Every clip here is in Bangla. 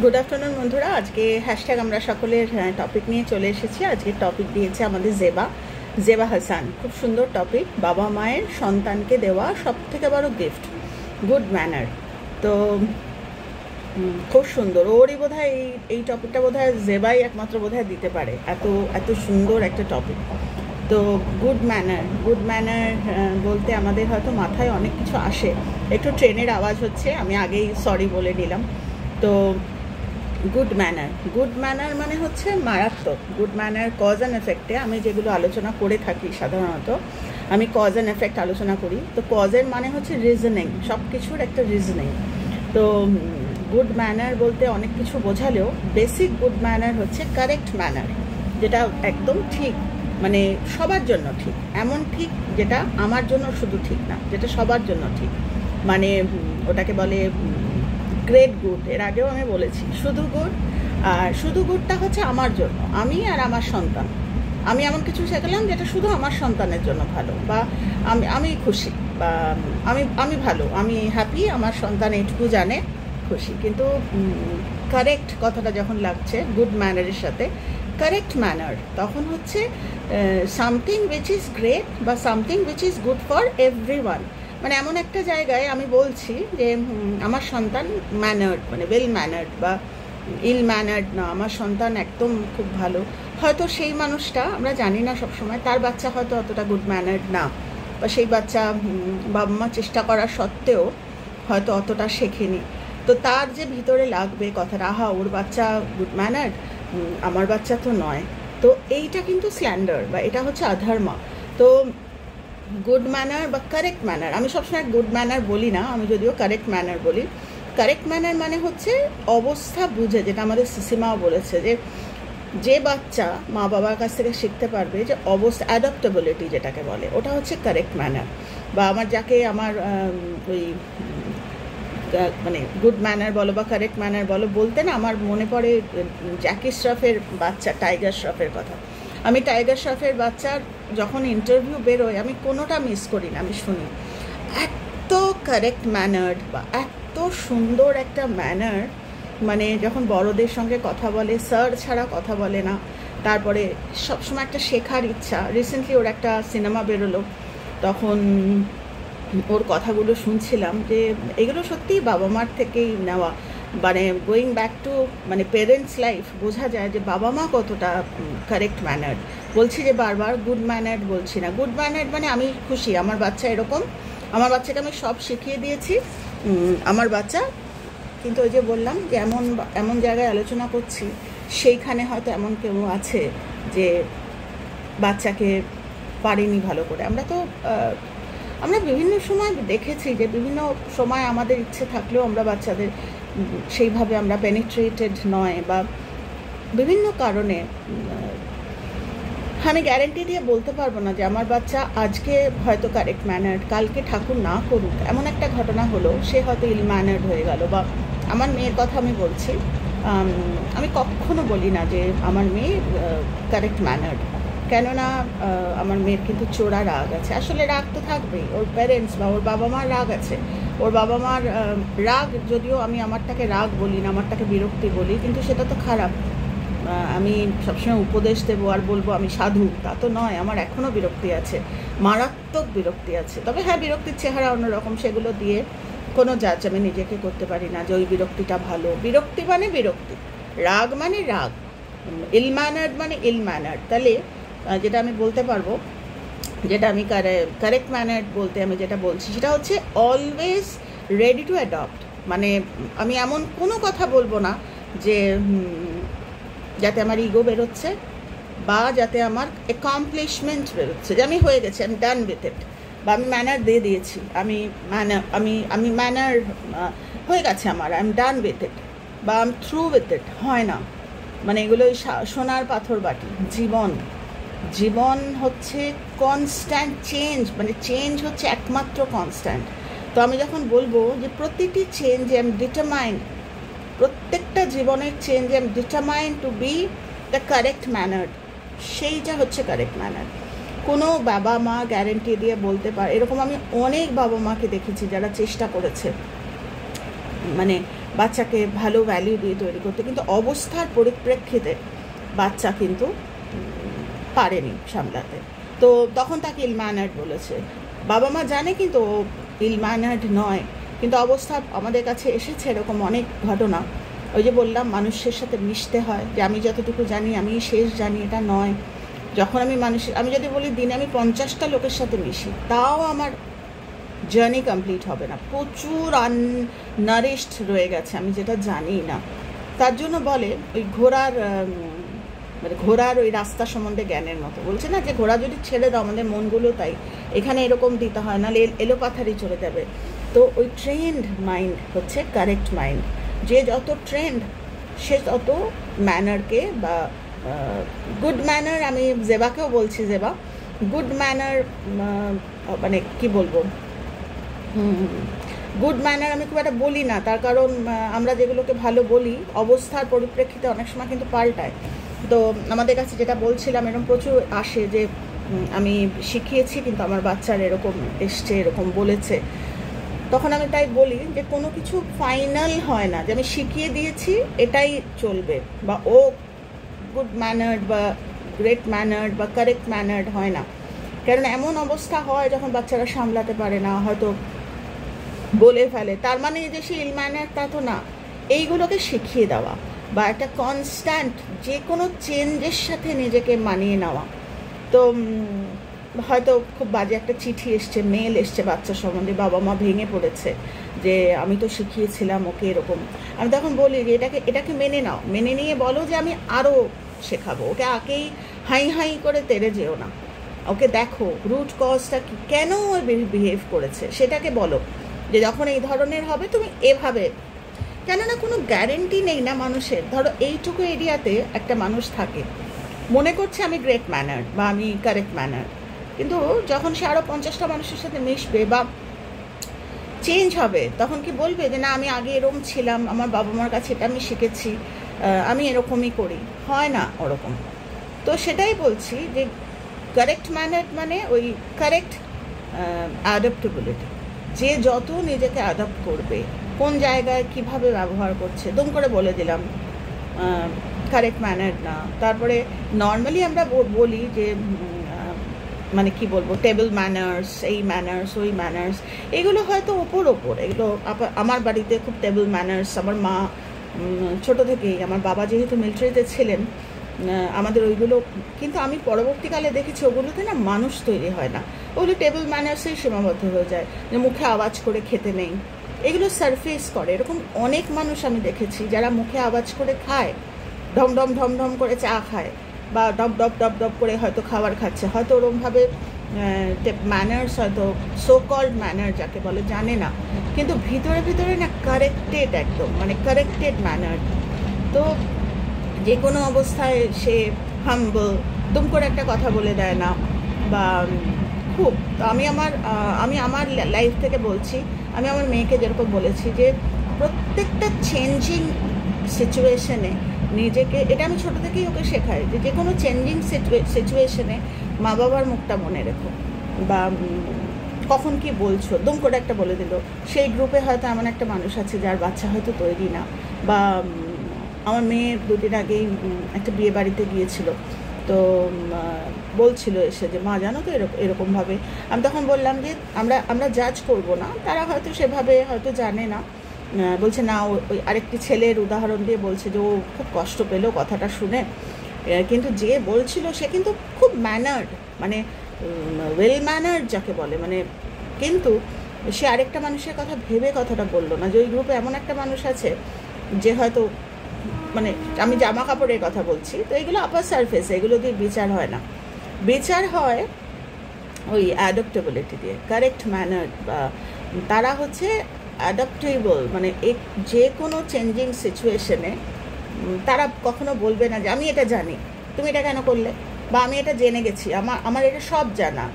গুড আফটারনুন বন্ধুরা। আজকে হ্যাশট্যাগ আমরা সকলের টপিক নিয়ে চলে এসেছি। আজকে টপিক দিয়েছে আমাদের জেবা হাসান। খুব সুন্দর টপিক, বাবা মায়ের সন্তানকে দেওয়া সব থেকে বড় গিফট, গুড ম্যানার। তো খুব সুন্দর, ওরই বোধহয় এই টপিকটা বোধহয় জেবাই একমাত্র বোধহয় দিতে পারে, এত সুন্দর একটা টপিক। তো গুড ম্যানার বলতে আমাদের হয়তো মাথায় অনেক কিছু আসে। একটু ট্রেনের আওয়াজ হচ্ছে, আমি আগেই সরি বলে নিলাম। তো গুড ম্যানার মানে হচ্ছে মারাত্মক। গুড ম্যানার কজ অ্যান্ড এফেক্টে আমি যেগুলো আলোচনা করে থাকি, সাধারণত আমি কজ অ্যান্ড এফেক্ট আলোচনা করি। তো কজের মানে হচ্ছে রিজনিং, সব কিছুর একটা রিজনিং। তো গুড ম্যানার বলতে অনেক কিছু বোঝালেও বেসিক গুড ম্যানার হচ্ছে কারেক্ট ম্যানার, যেটা একদম ঠিক, মানে সবার জন্য ঠিক, এমন ঠিক যেটা আমার জন্য শুধু ঠিক না, যেটা সবার জন্য ঠিক। মানে ওটাকে বলে গ্রেট গুড। এর আগেও আমি বলেছি শুধু গুড, আর শুধু গুডটা হচ্ছে আমার জন্য, আমি আর আমার সন্তান। আমি এমন কিছু শেখালাম যেটা শুধু আমার সন্তানের জন্য ভালো, বা আমি খুশি, বা আমি ভালো, আমি হ্যাপি, আমার সন্তান এইটুকু জানে, খুশি। কিন্তু কারেক্ট কথাটা যখন লাগছে গুড ম্যানারের সাথে, কারেক্ট ম্যানার তখন হচ্ছে সামথিং উইচ ইজ গ্রেট বা something which is good for everyone. মানে এমন একটা জায়গায় আমি বলছি যে আমার সন্তান ম্যানার্ড, মানে ওয়েল ম্যানার্ড বা ইল ম্যানার্ড না, আমার সন্তান একদম খুব ভালো। হয়তো সেই মানুষটা, আমরা জানি না সবসময়, তার বাচ্চা হয়তো অতটা গুড ম্যানার্ড না, বা সেই বাচ্চা বাবা মা চেষ্টা করা সত্ত্বেও হয়তো অতটা শেখেনি। তো তার যে ভিতরে লাগবে কথাটা, আহা ওর বাচ্চা গুড ম্যানার্ড, আমার বাচ্চা তো নয়। তো এইটা কিন্তু স্ল্যান্ডার, বা এটা হচ্ছে অধর্মা। তো গুড ম্যানার বা কারেক্ট ম্যানার, আমি সবসময় গুড ম্যানার বলি না, আমি যদিও কারেক্ট ম্যানার বলি। কারেক্ট ম্যানার মানে হচ্ছে অবস্থা বুঝে, যেটা আমাদের সিসিমাও বলেছে, যে বাচ্চা মা বাবার কাছ থেকে শিখতে পারবে যে অবস্থা, অ্যাডাপ্টেবিলিটি যেটাকে বলে, ওটা হচ্ছে কারেক্ট ম্যানার। বা আমার ওই মানে গুড ম্যানার বলো বা কারেক্ট ম্যানার বলো বলতে না, আমার মনে পড়ে জ্যাকি শ্রফের বাচ্চা টাইগার শ্রফের কথা। আমি টাইগার শ্রফের বাচ্চার যখন ইন্টারভিউ বেরোয়, আমি কোনোটা মিস করি না, আমি শুনি। এত কারেক্ট ম্যানার্ড বা এত সুন্দর একটা ম্যানার, মানে যখন বড়দের সঙ্গে কথা বলে স্যার ছাড়া কথা বলে না। তারপরে সবসময় একটা শেখার ইচ্ছা। রিসেন্টলি ওর একটা সিনেমা বেরোলো, তখন ওর কথাগুলো শুনছিলাম যে এগুলো সত্যিই বাবা মার থেকেই নেওয়া। মানে গোয়িং ব্যাক টু মানে পেরেন্টস লাইফ, বোঝা যায় যে বাবা মা কতটা কারেক্ট ম্যানার্ড। বলছি যে বারবার গুড ম্যানার্ড বলছি না, গুড ম্যানার্ড মানে আমি খুশি আমার বাচ্চা এরকম, আমার বাচ্চাকে আমি সব শিখিয়ে দিয়েছি, আমার বাচ্চা। কিন্তু ওই যে বললাম যে এমন জায়গায় আলোচনা করছি, সেইখানে হয়তো এমন কেউ আছে যে বাচ্চাকে পারেনি ভালো করে। আমরা বিভিন্ন সময় দেখেছি যে বিভিন্ন সময় আমাদের ইচ্ছে থাকলেও আমরা বাচ্চাদের সেইভাবে আমরা পেনিট্রেটেড নয়, বা বিভিন্ন কারণে। আমি গ্যারেন্টি দিয়ে বলতে পারবো না যে আমার বাচ্চা আজকে হয়তো কারেক্ট ম্যানার্ড, কালকে ঠাকুর না করুক এমন একটা ঘটনা হলো সে হয়তো ইল ম্যানার্ড হয়ে গেল। বা আমার মেয়ের কথা আমি বলছি, আমি কখনো বলি না যে আমার মেয়ে কারেক্ট ম্যানার্ড, কেননা আমার মেয়ের কিন্তু চোরা রাগ আছে। আসলে রাগ তো থাকবেই, ওর প্যারেন্টস বা ওর বাবা মার রাগ আছে। ওর বাবা মার রাগ, যদিও আমি আমারটাকে রাগ বলি না, আমারটাকে বিরক্তি বলি, কিন্তু সেটা তো খারাপ। আমি সবসময় উপদেশ দেবো আর বলবো আমি সাধু, তা তো নয়। আমার এখনও বিরক্তি আছে, মারাত্মক বিরক্তি আছে। তবে হ্যাঁ, বিরক্তির চেহারা অন্যরকম, সেগুলো দিয়ে কোনো জাজ আমি নিজেকে করতে পারি না যে ওই বিরক্তিটা ভালো। বিরক্তি মানে বিরক্তি, রাগ মানে রাগ, ইল ম্যানার্ড মানে ইল ম্যানার্ড। তাহলে যেটা আমি বলতে পারবো, যেটা আমি কারেক্ট ম্যানার্ড বলতে আমি যেটা বলছি সেটা হচ্ছে অলওয়েজ রেডি টু অ্যাডপ্ট। মানে আমি এমন কোনো কথা বলবো না যে যাতে আমার ইগো বেরোচ্ছে, বা যাতে আমার অ্যাকমপ্লিশমেন্ট বেরোচ্ছে, যে আমি হয়ে গেছি, আমি ডান উইথ ইট, বা আমি ম্যানার দিয়ে দিয়েছি, আমি ম্যানার হয়ে গেছে আমার, I am done with it, বা I am through with it, হয় না। মানে এগুলো সোনার পাথর বাটি। জীবন হচ্ছে কনস্ট্যান্ট চেঞ্জ, মানে চেঞ্জ হচ্ছে একমাত্র কনস্ট্যান্ট। তো আমি যখন বলবো যে প্রতিটি চেঞ্জ আই এম ডিটারমাইন্ড, প্রত্যেকটা জীবনের change I am determined to B the correct ম্যানার্ড, সেইটা হচ্ছে কারেক্ট ম্যানার। কোনো বাবা মা গ্যারেন্টি দিয়ে বলতে পারে, এরকম আমি অনেক বাবা মাকে দেখেছি যারা চেষ্টা করেছে, মানে বাচ্চাকে ভালো ভ্যালু দিয়ে তৈরি করতে, কিন্তু অবস্থার পরিপ্রেক্ষিতে বাচ্চা কিন্তু পারেনি সামলাতে। তো তখন তাকে ইল ম্যানার্ড বলেছে। বাবা মা জানে কিন্তু ও ইল ম্যানার্ড নয়, কিন্তু অবস্থা আমাদের কাছে এসেছে এরকম অনেক ঘটনা। ওই যে বললাম মানুষের সাথে মিশতে হয়, যে আমি যতটুকু জানি আমি শেষ জানি, এটা নয়। যখন আমি যদি বলি দিনে আমি 50টা লোকের সাথে মিশি, তাও আমার জার্নি কমপ্লিট হবে না, প্রচুর আননারিশড রয়ে গেছে আমি যেটা জানি না। তার জন্য বলে ওই ঘোড়ার ওই রাস্তা সম্বন্ধে জ্ঞানের মতো, বলছে না যে ঘোড়া যদি ছেড়ে দাও, আমাদের মনগুলো তাই, এখানে এরকম দিতে হয়, নাহলে এলোপাথারি চলে যাবে। তো ওই ট্রেন্ড মাইন্ড হচ্ছে কারেক্ট মাইন্ড। যে যত ট্রেন্ড সে তত ম্যানারকে বা গুড ম্যানার, আমি জেবাকেও বলছি, জেবা গুড ম্যানার মানে কি বলবো, গুড ম্যানার আমি খুব একটা বলি না, তার কারণ আমরা যেগুলোকে ভালো বলি অবস্থার পরিপ্রেক্ষিতে অনেক সময় কিন্তু পাল্টায়। তো আমাদের কাছে যেটা বলছিলাম এরকম প্রচুর আসে যে আমি শিখিয়েছি কিন্তু আমার বাচ্চার এরকম এসছে, এরকম বলেছে। তখন আমি তাই বলি যে কোনো কিছু ফাইনাল হয় না যে আমি শিখিয়ে দিয়েছি এটাই চলবে, বা ও গুড ম্যানার্ড বা গ্রেট ম্যানার্ড বা কারেক্ট ম্যানার্ড হয় না। কারণ এমন অবস্থা হয় যখন বাচ্চারা সামলাতে পারে না, হয়তো বলে ফেলে, তার মানে যে সে ইল ম্যানার্ড তা তো না। এইগুলোকে শিখিয়ে দেওয়া বা একটা কনস্ট্যান্ট যে কোনো চেঞ্জের সাথে নিজেকে মানিয়ে নেওয়া। তো হয়তো খুব বাজে একটা চিঠি এসছে, মেল এসছে বাচ্চা সম্বন্ধে, বাবা মা ভেঙে পড়েছে যে আমি তো শিখিয়েছিলাম ওকে এরকম। আমি তখন বলি যে এটাকে মেনে নাও, মেনে নিয়ে বলো যে আমি আরও শেখাবো ওকে, আকেই হাই হাই করে তেড়ে যেও না, ওকে দেখো রুট কজটা কি, কেন ও বিহেভ করেছে সেটাকে বলো, যে যখন এই ধরনের হবে তুমি এভাবে। কেননা কোনো গ্যারেন্টি নেই না মানুষের। ধরো এইটুকু এরিয়াতে একটা মানুষ থাকে, মনে করছে আমি গ্রেট ম্যানার বা আমি কারেক্ট ম্যানার, কিন্তু যখন সে আরও 50টা মানুষের সাথে মিশবে বা চেঞ্জ হবে, তখন কি বলবে যে না আমি আগে এরকম ছিলাম, আমার বাবা মার কাছে এটা আমি শিখেছি, আমি এরকমই করি, হয় না ওরকম। তো সেটাই বলছি যে কারেক্ট ম্যানার মানে ওই কারেক্ট অ্যাডাপ্টেবিলিটি, যে যত নিজেকে অ্যাডাপ্ট করবে, কোন জায়গায় কিভাবে ব্যবহার করছে, দম করে বলে দিলাম কারেক্ট ম্যানার না। তারপরে নর্মালি আমরা বলি যে মানে কি বলবো, টেবিল ম্যানার্স, এই ম্যানার্স ওই ম্যানার্স, এগুলো হয়তো ওপর এগুলো আমার বাড়িতে খুব টেবিল ম্যানার্স। আমার মা ছোটো থেকেই, আমার বাবা যেহেতু মিলিটারিতে ছিলেন, আমাদের ওইগুলো, কিন্তু আমি পরবর্তীকালে দেখেছি ওগুলোতে না মানুষ তৈরি হয় না, ওগুলো টেবিল ম্যানার্সেই সীমাবদ্ধ হয়ে যায়, যে মুখে আওয়াজ করে খেতে নেই, এগুলো সারফেস করে। এরকম অনেক মানুষ আমি দেখেছি যারা মুখে আওয়াজ করে খায়, ঢমঢম ঢমঢম করে চা খায় বা ডব ডব ডব ডব করে হয়তো খাবার খাচ্ছে, হয়তো ওরমভাবে ম্যানার্স, হয়তো সো কল্ড ম্যানার যাকে বলে জানে না, কিন্তু ভিতরে ভিতরে না কারেক্টেড, একদম মানে কারেক্টেড ম্যানার। তো যে কোনো অবস্থায় সে হাম্বল, দুম করে একটা কথা বলে দেয় না, বা খুব। তো আমি আমার লাইফ থেকে বলছি, আমি আমার মেয়েকে যেরকম বলেছি যে প্রত্যেকটা চেঞ্জিং সিচুয়েশনে নিজেকে, এটা আমি ছোটো থেকেই ওকে শেখাই যে কোনো চেঞ্জিং সিচুয়েশনে মা বাবার মুখটা মনে রেখো, বা কখন কি বলছো, দুম করে একটা বলে দিল। সেই গ্রুপে হয়তো এমন একটা মানুষ আছে যার বাচ্চা হয়তো তৈরি না, বা আমার মেয়ে দুদিন আগেই একটা বিয়ে বাড়িতে গিয়েছিল, তো বলছিল এসে যে মা জানো তো এরকমভাবে। আমি তখন বললাম যে আমরা জাজ করব না, তারা হয়তো সেভাবে হয়তো জানে না। বলছে না, ওই আরেকটি ছেলের উদাহরণ দিয়ে বলছে যে ও খুব কষ্ট পেলো কথাটা শুনে, কিন্তু যে বলছিল সে কিন্তু খুব ম্যানার্ড, মানে ওয়েল ম্যানার্ড যাকে বলে, মানে কিন্তু সে আরেকটা মানুষের কথা ভেবে কথাটা বললো না, যে ওই গ্রুপে এমন একটা মানুষ আছে যে হয়তো, মানে আমি জামা কাপড়ের কথা বলছি, তো এগুলো আপার সারফেস, এগুলো দিয়ে বিচার হয় না, বিচার হয় ওই অ্যাডাপ্টেবিলিটি দিয়ে, কারেক্ট ম্যানার, বা তারা হচ্ছে অ্যাডাপ্টেবল, মানে যে কোনো চেঞ্জিং সিচুয়েশনে তারা কখনো বলবে না যে আমি এটা জানি, তুমি এটা কেন করলে, বা আমি এটা জেনে গেছি, আমার এটা সব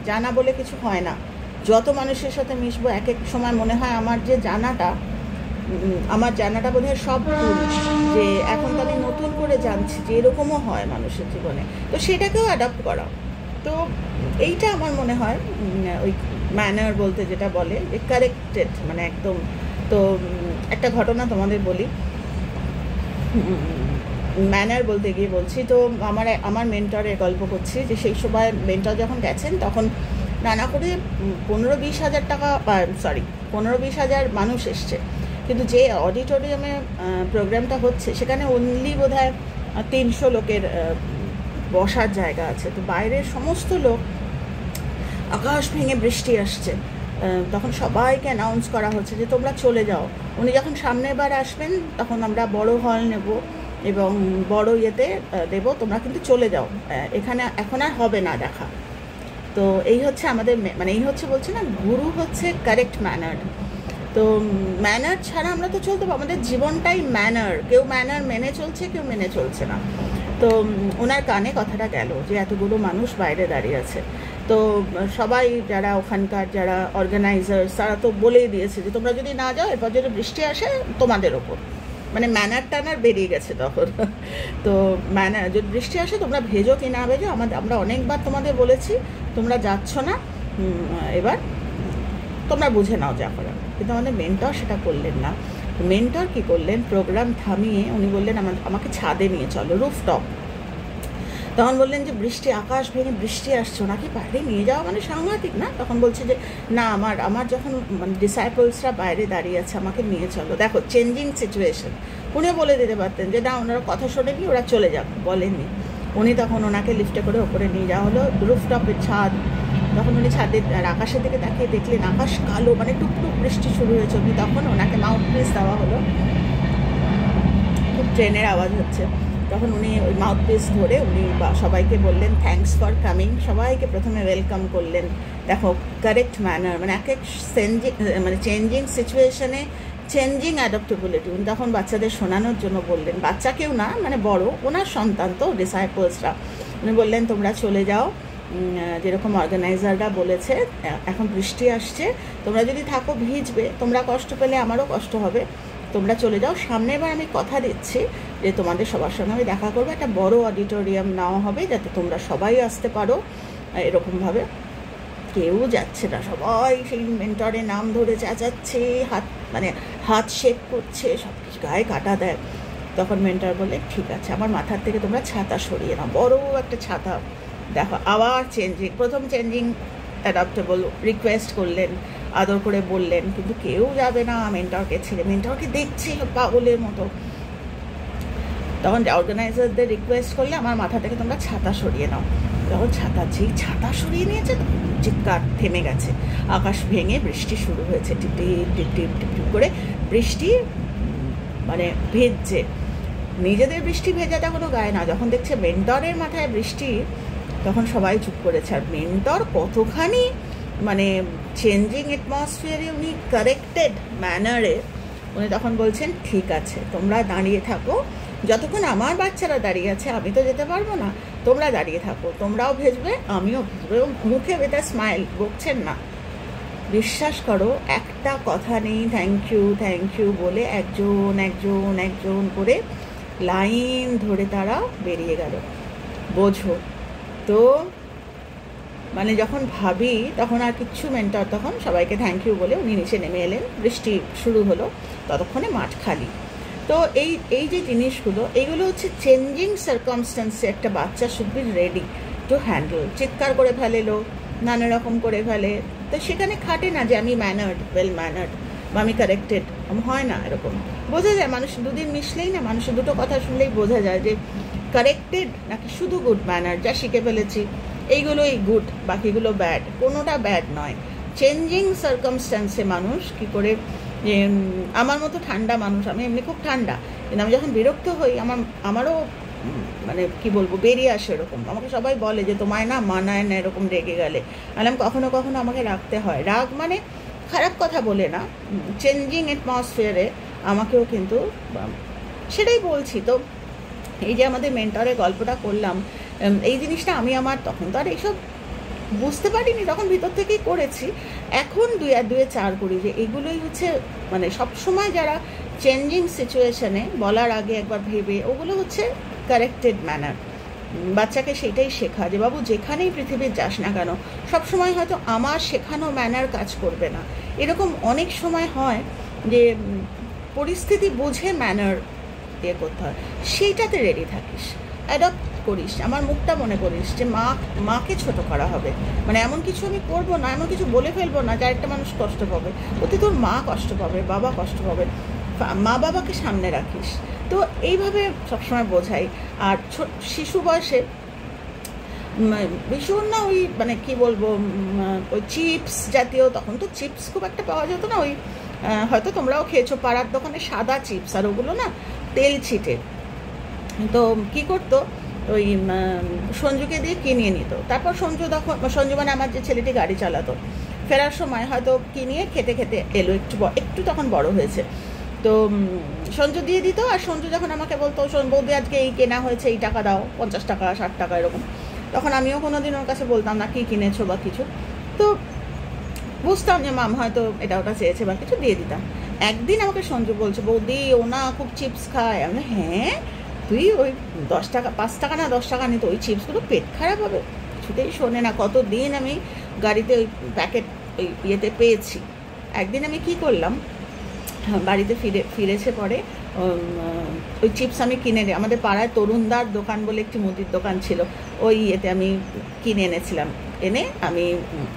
জানা বলে কিছু হয় না। যত মানুষের সাথে মিশবো এক এক সময় মনে হয় আমার জানাটা বোধহয় সব ভুল, যে এখন তো আমি নতুন করে জানছি যে এরকমও হয় মানুষের জীবনে, তো সেটাকেও অ্যাডাপ্ট করা। তো এইটা আমার মনে হয় ওই ম্যানার বলতে যেটা বলে যে কারেক্টেড, মানে একদম তো একটা ঘটনা তোমাদের বলি, ম্যানার বলতে গিয়ে বলছি। তো আমার মেন্টরের গল্প করছি যে সেই সময় মেন্টর যখন গেছেন তখন নানা করে 15-20 হাজার টাকা, 15-20 হাজার মানুষ এসছে, কিন্তু যে অডিটোরিয়ামে প্রোগ্রামটা হচ্ছে সেখানে অনলি বোধহয় 300 লোকের বসার জায়গা আছে। তো বাইরের সমস্ত লোক, আকাশ ভেঙে বৃষ্টি আসছে, তখন সবাইকে অ্যানাউন্স করা হচ্ছে যে তোমরা চলে যাও, উনি যখন সামনের বার আসবেন তখন আমরা বড় হল নেব এবং বড় ইয়েতে দেব, তোমরা কিন্তু চলে যাও, এখানে এখন আর হবে না দেখা। তো এই হচ্ছে আমাদের, মানে এই হচ্ছে বলছি না, গুরু হচ্ছে কারেক্ট ম্যানার। তো ম্যানার ছাড়া আমরা তো চলতে পারবো, আমাদের জীবনটাই ম্যানার, কেউ ম্যানার মেনে চলছে, কেউ মেনে চলছে না। তো ওনার কানে কথাটা গেল যে এতগুলো মানুষ বাইরে দাঁড়িয়ে আছে। তো সবাই যারা ওখানকার যারা অর্গানাইজার্স তারা তো বলেই দিয়েছে যে তোমরা যদি না যাও এরপর যদি বৃষ্টি আসে তোমাদের ওপর, মানে ম্যানার টানার বেরিয়ে গেছে তখন। তো ম্যানার যদি বৃষ্টি আসে তোমরা ভেজো কি না ভেজো, আমরা অনেকবার তোমাদের বলেছি, তোমরা যাচ্ছ না, এবার তোমরা বুঝে নাও যা করার। কিন্তু আমাদের মেন্টর সেটা করলেন না। মেন্টর কি করলেন, প্রোগ্রাম থামিয়ে উনি বললেন আমাকে ছাদে নিয়ে চলো, রুফটপ। তখন বললেন যে বৃষ্টি, আকাশ ভেঙে বৃষ্টি আসছে, ওনাকে বাইরে নিয়ে যাওয়া মানে সাংঘাতিক না? তখন বলছে যে না, আমার যখন মানে ডিসাইপলসরা বাইরে দাঁড়িয়ে আছে আমাকে নিয়ে চলো। দেখো চেঞ্জিং সিচুয়েশন, উনি বলে দিতে পারতেন যে না ওনারা কথা শোনেনি, ওরা চলে যাক, বলেননি। উনি তখন ওনাকে লিফটে করে ওপরে নিয়ে যাওয়া হলো, রুফটপের ছাদ। তখন উনি ছাদের আকাশের দিকে তাকিয়ে দেখলেন আকাশ কালো, মানে টুকটুক বৃষ্টি শুরু হয়েছে। উনি তখন ওনাকে মাউথপিস দেওয়া হলো, খুব ট্রেনের আওয়াজ হচ্ছে, তখন উনি ওই মাউথপিস ধরে উনি সবাইকে বললেন থ্যাঙ্কস ফর কামিং, সবাইকে প্রথমে ওয়েলকাম করলেন। দেখো কারেক্ট ম্যানার, মানে এক এক চেঞ্জিং সিচুয়েশনে চেঞ্জিং অ্যাডাপ্টেবিলিটি। উনি তখন বাচ্চাদের শোনানোর জন্য বললেন, বাচ্চা কেউ না, মানে বড়, ওনার সন্তান তো ডিসাইপলসরা। উনি বললেন তোমরা চলে যাও, যেরকম অর্গানাইজাররা বলেছে, এখন বৃষ্টি আসছে, তোমরা যদি থাকো ভিজবে, তোমরা কষ্ট পেলে আমারও কষ্ট হবে, তোমরা চলে যাও। সামনে এবার আমি কথা দিচ্ছি যে তোমাদের সবার সঙ্গে আমি দেখা করবো, একটা বড় অডিটোরিয়াম নেওয়া হবে যাতে তোমরা সবাই আসতে পারো। এরকমভাবে কেউ যাচ্ছে না, সবাই সেই মেন্টরের নাম ধরে চেঁচাচ্ছে, হাত শেক করছে, সব কিছু গায়ে কাটা দেয়। তখন মেন্টর বলে ঠিক আছে, আমার মাথার থেকে তোমরা ছাতা সরিয়ে নাও, বড় একটা ছাতা। দেখো আবার চেঞ্জিং, প্রথম চেঞ্জিং অ্যাডাপ্টেবল, রিকোয়েস্ট করলেন, আদর করে বললেন, কিন্তু কেউ যাবে না মেন্টরকে ছেড়ে, মেন্টরকে দেখছিল পাগলের মতো। তখন অর্গানাইজারদের রিকোয়েস্ট করলে আমার মাথা থেকে তোমরা ছাতা সরিয়ে নাও। তখন ছাতা সরিয়ে নিয়েছে, চিৎকার থেমে গেছে, আকাশ ভেঙে বৃষ্টি শুরু হয়েছে, টিপ টিপ টিপ টিপ টিপ টিপ করে বৃষ্টি মানে ভেজছে। নিজেদের বৃষ্টি ভেজাটা কোনো গায়ে না, যখন দেখছে মেন্টরের মাথায় বৃষ্টি তখন সবাই চুপ করেছে। আর মেন্টর কতখানি মানে চেঞ্জিং অ্যাটমসফিয়ারে উনি কারেক্টেড ম্যানারে উনি তখন বলছেন ঠিক আছে তোমরা দাঁড়িয়ে থাকো, যতক্ষণ আমার বাচ্চারা দাঁড়িয়ে আছে আমি তো যেতে পারবো না, তোমরা দাঁড়িয়ে থাকো, তোমরাও ভেজবে আমিও ভেজবো। এবং মুখে বেটা স্মাইল, বকছেন না। বিশ্বাস করো একটা কথা নেই থ্যাংক ইউ বলে একজন একজন একজন করে লাইন ধরে তারা বেরিয়ে গেল। বোঝো তো, মানে যখন ভাবি তখন আর কিচ্ছু, মেন্টর তখন সবাইকে থ্যাংক ইউ বলে উনি নিচে নেমে এলেন, বৃষ্টি শুরু হলো, ততক্ষণে মাঠ খালি। তো এই যে জিনিসগুলো, এইগুলো হচ্ছে চেঞ্জিং সার্কামস্টেন্সে একটা বাচ্চা should be ready to handle. চিৎকার করে ফেলে লোক, নানা রকম করে ফেলে, তো সেখানে খাটে না যে আমি ম্যানার্ড, ওয়েল ম্যানার্ড বা আমি কারেক্টেড, হয় না এরকম। বোঝা যায়, মানুষ দুদিন মিশলেই না, মানুষের দুটো কথা শুনলেই বোঝা যায় যে কারেক্টেড নাকি শুধু গুড ম্যানার, যা শিখে ফেলেছি এইগুলোই গুড, বাকিগুলো ব্যাড, কোনোটা ব্যাড নয়। চেঞ্জিং সার্কামস্ট্যান্সে মানুষ কি করে, যে আমার মতো ঠান্ডা মানুষ, আমি এমনি খুব ঠান্ডা, কিন্তু আমি যখন বিরক্ত হই আমারও মানে কি বলবো বেরিয়ে আসে এরকম। আমাকে সবাই বলে যে তোমায় না মানায় না এরকম রেগে গেলে, আলাম কখনো কখনো আমাকে রাখতে হয়। রাগ মানে খারাপ কথা বলে না, চেঞ্জিং অ্যাটমসফিয়ারে আমাকেও কিন্তু সেটাই বলছি। তো এই যে আমাদের মেন্টরের গল্পটা করলাম, এই জিনিসটা আমি আমার তখন তো আর এইসব বুঝতে পারিনি, তখন ভিতর থেকেই করেছি। এখন দুয়ে চার করি যে এগুলোই হচ্ছে মানে সবসময় যারা চেঞ্জিং সিচুয়েশনে বলার আগে একবার ভেবে, ওগুলো হচ্ছে কারেক্টেড ম্যানার। বাচ্চাকে সেটাই শেখা যে বাবু যেখানেই পৃথিবীর যাস না কেন, সবসময় হয়তো আমার শেখানো ম্যানার কাজ করবে না। এরকম অনেক সময় হয় যে পরিস্থিতি বুঝে ম্যানার ইয়ে করতে হয়, সেইটাতে রেডি থাকিস, অ্যাডপ্ট করিস, আমার মুখটা মনে করিস যে মাকে ছোট করা হবে, মানে এমন কিছু আমি করবো না, এমন কিছু বলে ফেলবো না যে আরেকটা মানুষ কষ্ট পাবে, ওতে তোর মা কষ্ট পাবে, বাবা কষ্ট পাবে, মা বাবাকে সামনে রাখিস। তো এইভাবে সবসময় বোঝাই। আর শিশু বয়সে ভীষণ না ওই মানে কি বলবো, ওই চিপস জাতীয়, তখন তো চিপস খুব একটা পাওয়া যেত না, ওই হয়তো তোমরাও খেয়েছো পাড়ার দোকানে সাদা চিপস, আর ওগুলো না তেল ছিটে। তো কি করতো, ওই সঞ্জুকে দিয়ে কিনিয়ে নিত। তারপর সঞ্জু মানে আমার যে ছেলেটি গাড়ি চালাতো, ফেরার সময় হয়তো কিনিয়ে খেতে খেতে এলো, একটু তখন বড় হয়েছে, তো সঞ্জু দিয়ে দিত। আর সঞ্জু যখন আমাকে বলতো বৌদি আজকে এই কেনা হয়েছে, এই টাকা দাও, 50 টাকা 60 টাকা এরকম, তখন আমিও কোনোদিন ওর কাছে বলতাম না কি কিনেছো বা কিছু, তো বুঝতাম যে মাম হয়তো এটা ওটা চেয়েছে বা কিছু, দিয়ে দিতাম। একদিন আমাকে সঞ্জু বলছে, বৌদি ও না খুব চিপস খায়। আমি হ্যাঁ, তুই ওই 10 টাকা 5 টাকা না 10 টাকা নিত, ওই চিপসগুলো পেট খারাপ হবে, কিছুতেই শোনে না। কতদিন আমি গাড়িতে ওই প্যাকেট ওই ইয়েতে পেয়েছি। একদিন আমি কি করলাম, বাড়িতে ফিরেছে পরে ওই চিপস আমি কিনে নিই, আমাদের পাড়ায় তরুণদার দোকান বলে একটি মুদির দোকান ছিল, ওই ইয়েতে আমি কিনে এনেছিলাম। এনে আমি,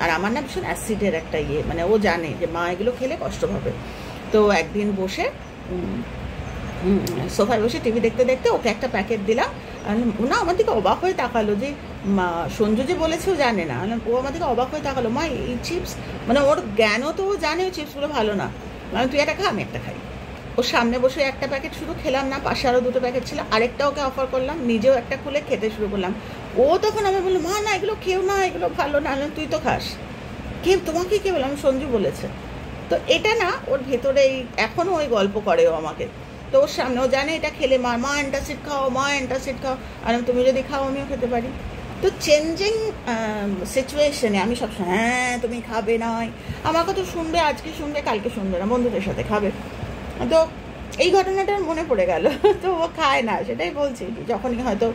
আর আমার না ভীষণ অ্যাসিডের একটা ইয়ে, মানে ও জানে যে মা এগুলো খেলে কষ্ট পাবে। তো একদিন বসে সোফায় বসে টিভি দেখতে দেখতে ওকে একটা প্যাকেট দিলাম। ও না আমার দিকে অবাক হয়ে তাকালো, যে মা সঞ্জু যে বলেছে ও জানে না। ও আমার দিকে অবাক হয়ে তাকালো, মা এই চিপস, মানে ওর জ্ঞানও তো ও জানে ওই চিপসগুলো ভালো না, মানে তুই একটা খা আমি একটা খাই। ওর সামনে বসে একটা প্যাকেট শুধু খেলাম না, পাশে আরও 2টো প্যাকেট ছিল, আরেকটা ওকে অফার করলাম, নিজেও একটা খুলে খেতে শুরু করলাম। ও তখন আমি বললাম, মা না এগুলো খেও না, এগুলো ভালো না। তুই তো খাস, তোমাকে কে বললাম, সঞ্জু বলেছে। তো এটা না ওর ভেতরে এখনও ওই গল্প করে ও আমাকে। তো ওর সামনে ও জানে এটা খেলে মা অ্যান্টাসিড খাও, মা অ্যান্টাসিড খাও, আর তুমি যদি খাও আমিও খেতে পারি। তো চেঞ্জিং সিচুয়েশনে আমি সবসময় হ্যাঁ তুমি খাবে নয়, আমার কথা শুনবে, আজকে শুনবে কালকে শুনবে না, বন্ধুদের সাথে খাবে। তো এই ঘটনাটা মনে পড়ে গেল। তো ও খায় না, সেটাই বলছি, যখনই হয়তো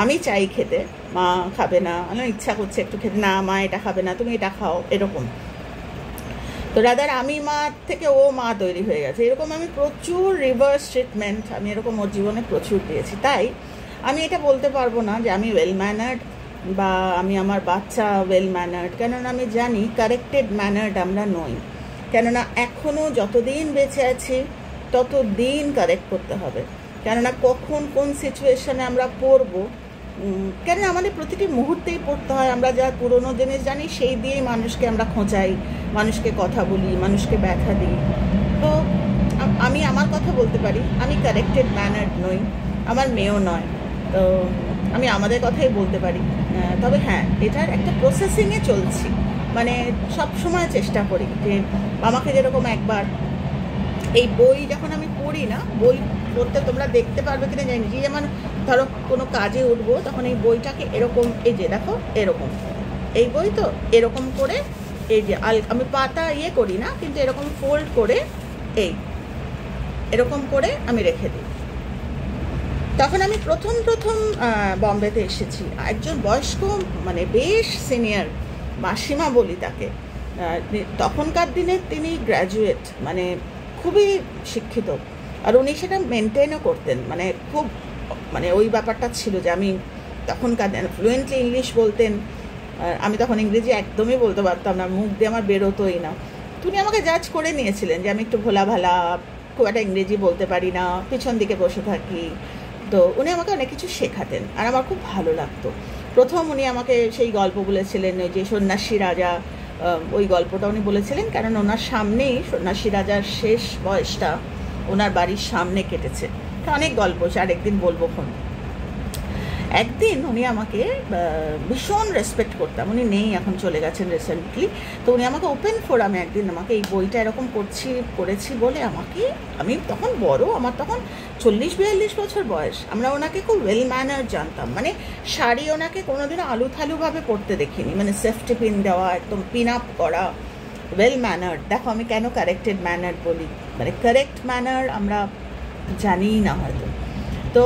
আমি চাই খেতে, মা খাবে না, আমার ইচ্ছা করছে একটু খেতে, না মা এটা খাবে না, তুমি এটা খাও, এরকম। তো রাদার আমি মা থেকে ও মা তৈরি হয়ে গেছে, এরকম আমি প্রচুর রিভার্স ট্রিটমেন্ট আমি এরকম ওর জীবনে প্রচুর দিয়েছি। তাই আমি এটা বলতে পারবো না যে আমি ওয়েল ম্যানার্ড বা আমি আমার বাচ্চা ওয়েল ম্যানার্ড, কেননা আমি জানি কারেক্টেড ম্যানার্ড আমরা নই, কেননা এখনও যতদিন বেঁচে আছি ততদিন কারেক্ট করতে হবে, কেননা কখন কোন সিচুয়েশনে আমরা পড়বো, কেননা আমাদের প্রতিটি মুহূর্তেই পড়তে হয়। আমরা যা পুরনো জিনিস জানি সেই দিয়েই মানুষকে আমরা খোঁচাই, মানুষকে কথা বলি, মানুষকে ব্যথা দিই। তো আমি আমার কথা বলতে পারি, আমি কারেক্টেড ম্যানার্ড নই, আমার মেয়েও নয়, তো আমি আমাদের কথাই বলতে পারি। তবে হ্যাঁ, এটার একটা প্রসেসিংয়ে চলছি, মানে সব সময় চেষ্টা করি যে আমাকে যেরকম একবার এই বই যখন আমি পড়ি না, বই পড়তে তোমরা দেখতে পারবে কিনা জানি, যে যেমন ধরো কোনো কাজে উঠবো তখন এই বইটাকে এরকম, এই যে দেখো এরকম, এই বই তো এরকম করে, এই যে আমি পাতা ইয়ে করি না, কিন্তু এরকম ফোল্ড করে এই এরকম করে আমি রেখে দিই। তখন আমি প্রথম বম্বেতে এসেছি, একজন বয়স্ক মানে বেশ সিনিয়র মাসিমা বলি তাকে, তখনকার দিনে তিনি গ্র্যাজুয়েট, মানে খুবই শিক্ষিত, আর উনি সেটা মেনটেনও করতেন, মানে খুব, মানে ওই ব্যাপারটা ছিল যে আমি তখনকার ফ্লুয়েন্টলি ইংলিশ বলতেন, আর আমি তখন ইংরেজি একদমই বলতে পারতাম না, মুখ দিয়ে আমার বেরোতোই না। তিনি আমাকে জাজ করে নিয়েছিলেন যে আমি একটু ভোলা ভালা, খুব একটা ইংরেজি বলতে পারি না, পিছন দিকে বসে থাকি। তো উনি আমাকে অনেক কিছু শেখাতেন আর আমার খুব ভালো লাগতো। প্রথম উনি আমাকে সেই গল্প বলেছিলেন, ওই যে সন্ন্যাসী রাজা, ওই গল্পটা উনি বলেছিলেন, কারণ ওনার সামনেই সন্ন্যাসী রাজার শেষ বয়সটা ওনার বাড়ির সামনে কেটেছে। অনেক গল্প, সে আরেকদিন বলবো ফোন। একদিন উনি আমাকে ভীষণ রেসপেক্ট করতাম, উনি নেই, এখন চলে গেছেন রিসেন্টলি। তো উনি আমাকে ওপেন ফোরামে একদিন আমাকে এই বইটা এরকম পড়েছি বলে আমাকে, আমি তখন বড়, আমার তখন 40-42 বছর বয়স, আমরা ওনাকে খুব ওয়েল ম্যানার জানতাম, মানে শাড়ি ওনাকে কোনোদিনও আলুথালুভাবে পরতে দেখিনি, মানে সেফটি পিন দেওয়া, একদম পিন আপ করা, ওয়েল ম্যানার। দেখো আমি কেন কারেক্টেড ম্যানার বলি, মানে কারেক্ট ম্যানার আমরা জানিই না হয়তো। তো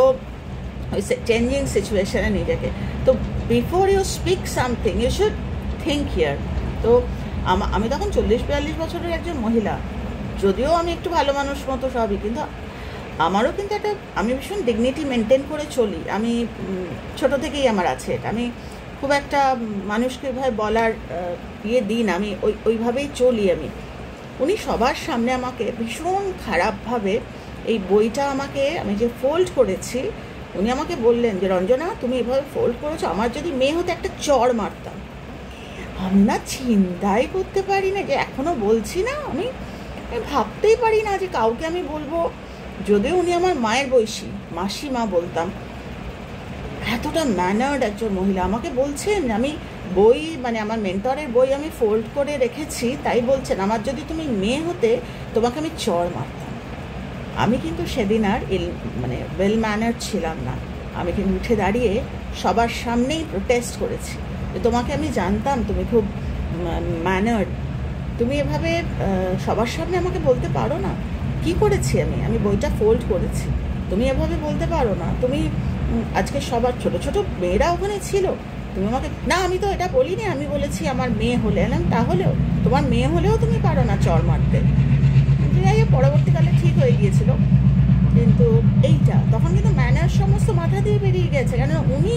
ওই চেঞ্জিং সিচুয়েশনে নিজেকে, তো before you speak something you should think here. তো আমি তখন 40-42 বছরের একজন মহিলা, যদিও আমি একটু ভালো মানুষ মতো সবই, কিন্তু আমারও কিন্তু একটা, আমি ভীষণ ডিগনিটি মেনটেন করে চলি। আমি ছোটো থেকেই আমার আছে এটা। আমি খুব একটা মানুষকে এভাবে বলার দিই না, আমি ওইভাবেই চলি আমি। উনি সবার সামনে আমাকে ভীষণ খারাপভাবে এই বইটা আমাকে, আমি যে ফোল্ড করেছি, উনি আমাকে বললেন যে রঞ্জনা তুমি এভাবে ফোল্ড করেছো, আমার যদি মেয়ে হতে একটা চড় মারতাম। আমি না চিন্তাই করতে পারি না, যে এখনও বলছি না, আমি ভাবতেই পারি না যে কাউকে আমি বলবো, যদিও উনি আমার মায়ের বয়সী, মাসিমা বলতাম। এতটা ম্যানার্ড একজন মহিলা আমাকে বলছেন, আমি বই মানে আমার মেন্টরের বই আমি ফোল্ড করে রেখেছি, তাই বলছেন আমার যদি তুমি মেয়ে হতে তোমাকে আমি চড় মারতাম। আমি কিন্তু সেদিন আর মানে ওয়েল ম্যানার্ড ছিলাম না। আমি কিন্তু উঠে দাঁড়িয়ে সবার সামনেই প্রোটেস্ট করেছি যে তোমাকে আমি জানতাম তুমি খুব ম্যানার্ড, তুমি এভাবে সবার সামনে আমাকে বলতে পারো না। কি করেছি আমি বইটা ফোল্ড করেছি, তুমি এভাবে বলতে পারো না। তুমি আজকে সবার ছোট ছোট মেয়েরা ওখানে ছিল, তুমি আমাকে, না আমি তো এটা বলিনি, আমি বলেছি আমার মেয়ে হলে। তাহলেও তোমার মেয়ে হলেও তুমি পারো না চড় মারতে। যাই হোক, পরবর্তীকালে ঠিক হয়ে গিয়েছিল, কিন্তু এইটা তখন কিন্তু ম্যানার সমস্ত মাথা দিয়ে বেরিয়ে গেছে। কেন উনি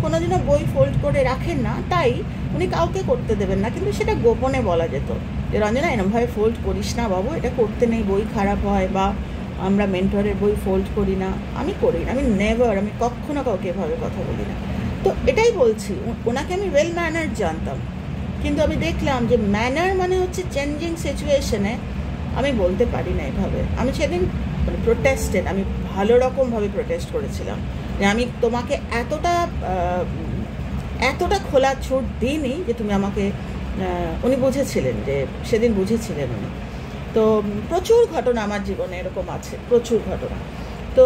কোনোদিনও বই ফোল্ড করে রাখেন না, তাই উনি কাউকে করতে দেবেন না, কিন্তু সেটা গোপনে বলা যেত যে রঞ্জনা এরমভাবে ফোল্ড করিস না বাবু, এটা করতে নেই, বই খারাপ হয়, বা আমরা মেন্টরের বই ফোল্ড করি না, আমি করি না, আমি নেভার, আমি কখনো কাউকে এভাবে কথা বলি না। তো এটাই বলছি, ওনাকে আমি ওয়েল ম্যানার জানতাম, কিন্তু আমি দেখলাম যে ম্যানার মানে হচ্ছে চেঞ্জিং সিচুয়েশনে আমি বলতে পারি না এভাবে। আমি সেদিন মানে প্রোটেস্টেড, আমি ভালো রকমভাবে প্রোটেস্ট করেছিলাম যে আমি তোমাকে এতটা খোলা ছুট দিইনি যে তুমি আমাকে, উনি বুঝেছিলেন, যে সেদিন বুঝেছিলেন উনি। তো প্রচুর ঘটনা আমার জীবনে এরকম আছে, প্রচুর ঘটনা। তো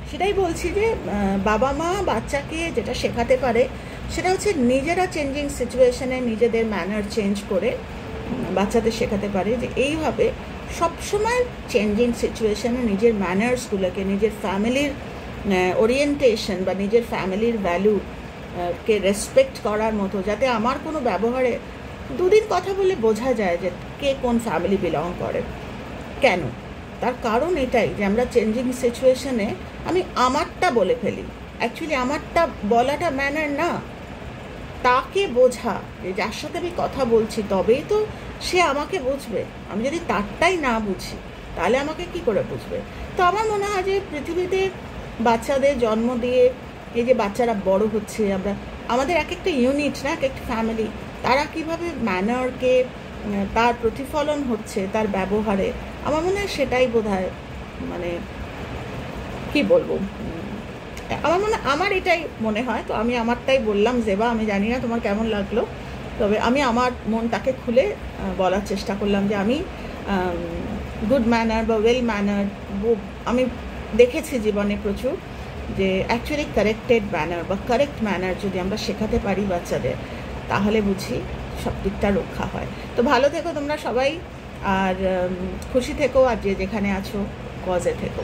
সেটাই বলছি যে বাবা মা বাচ্চাকে যেটা শেখাতে পারে সেটা হচ্ছে নিজেরা চেঞ্জিং সিচুয়েশনে নিজেদের ম্যানার চেঞ্জ করে বাচ্চাদের শেখাতে পারে যে এইভাবে সবসময় চেঞ্জিং সিচুয়েশনে নিজের ম্যানার্সগুলোকে, নিজের ফ্যামিলির ওরিয়েন্টেশন বা নিজের ফ্যামিলির ভ্যালুকে রেসপেক্ট করার মতো, যাতে আমার কোনো ব্যবহারে দুদিন কথা বলে বোঝা যায় যে কে কোন ফ্যামিলি বিলং করে। কেন? তার কারণ এটাই যে আমরা চেঞ্জিং সিচুয়েশনে আমি আমারটা বলে ফেলি। অ্যাকচুয়ালি আমারটা বলাটা ম্যানার না, তাকে বোঝা, যে যার সাথে আমি কথা বলছি তবেই তো সে আমাকে বুঝবে। আমি যদি তারটাই না বুঝি তাহলে আমাকে কি করে বুঝবে? তো আমার মনে হয় যে পৃথিবীতে বাচ্চাদের জন্ম দিয়ে এই যে বাচ্চারা বড় হচ্ছে, আমাদের এক একটা ইউনিট না, এক একটা ফ্যামিলি, তারা কিভাবে ম্যানারকে, তার প্রতিফলন হচ্ছে তার ব্যবহারে। আমার মনে হয় সেটাই বোধহয়, মানে কি বলবো, আমার এটাই মনে হয়। তো আমি আমারটাই বললাম জেবা, আমি জানি না তোমার কেমন লাগলো, তবে আমি আমার মনটাকে খুলে বলার চেষ্টা করলাম যে আমি গুড ম্যানার বা ওয়েল ম্যানার আমি দেখেছি জীবনে প্রচুর, যে অ্যাকচুয়ালি কারেক্টেড ম্যানার বা কারেক্ট ম্যানার যদি আমরা শেখাতে পারি বাচ্চাদের, তাহলে বুঝি সব দিকটা রক্ষা হয়। তো ভালো থেকো তোমরা সবাই, আর খুশি থেকো, আর যে যেখানে আছো কজে থেকো।